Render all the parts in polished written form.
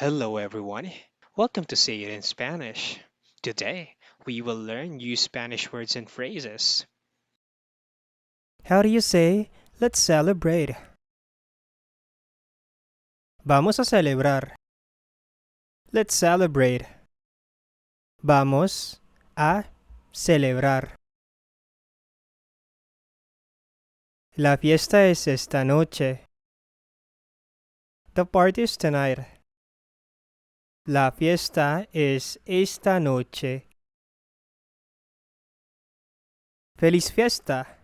Hello, everyone. Welcome to Say It in Spanish. Today, we will learn new Spanish words and phrases. How do you say, let's celebrate? Vamos a celebrar. Let's celebrate. Vamos a celebrar. La fiesta es esta noche. The party is tonight. La fiesta es esta noche. Feliz fiesta.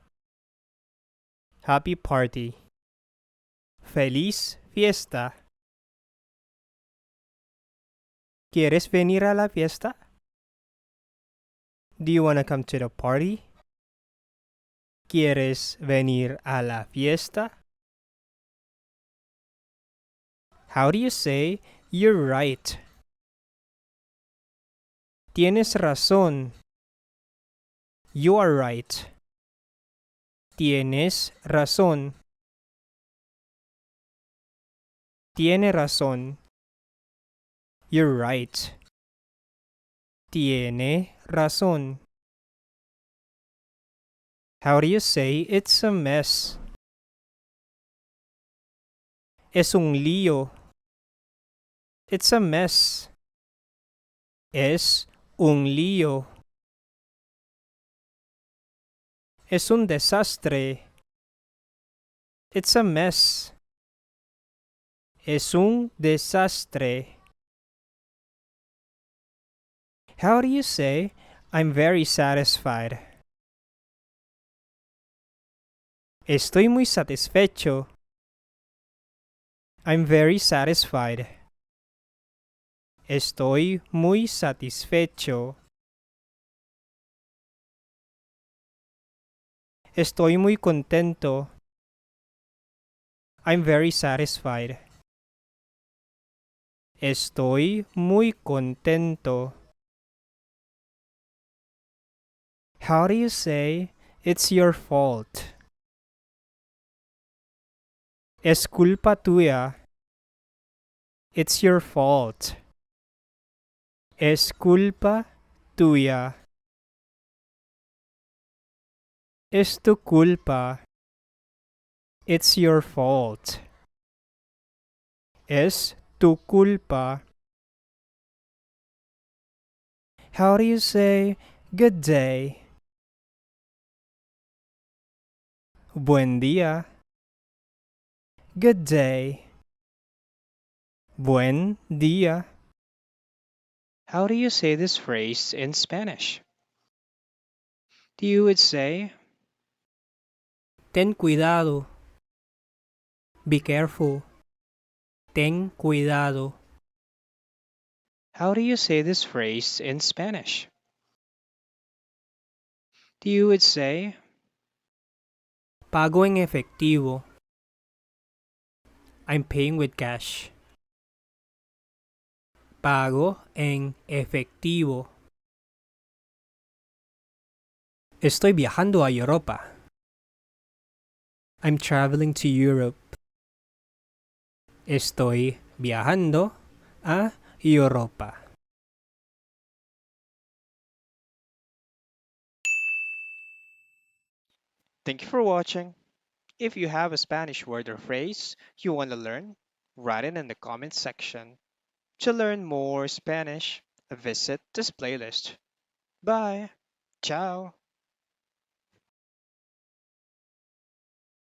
Happy party. Feliz fiesta. ¿Quieres venir a la fiesta? Do you want to come to the party? ¿Quieres venir a la fiesta? How do you say, you're right? Tienes razón. You are right. Tienes razón. Tiene razón. You're right. Tiene razón. How do you say it's a mess? Es un lío. It's a mess. Es un lío. Es un desastre. It's a mess. Es un desastre. How do you say, I'm very satisfied? Estoy muy satisfecho. I'm very satisfied. Estoy muy satisfecho. Estoy muy contento. I'm very satisfied. Estoy muy contento. How do you say, it's your fault? Es culpa tuya. It's your fault. Es culpa tuya. Es tu culpa. It's your fault. Es tu culpa. How do you say, good day? Buen día. Good day. Buen día. How do you say this phrase in Spanish? You would say, Ten cuidado. Be careful. Ten cuidado. How do you say this phrase in Spanish? You would say, Pago en efectivo. I'm paying with cash. Pago en efectivo. Estoy viajando a Europa. I'm traveling to Europe. Estoy viajando a Europa. Thank you for watching. If you have a Spanish word or phrase you want to learn, write it in the comments section. To learn more Spanish, visit this playlist. Bye. Ciao.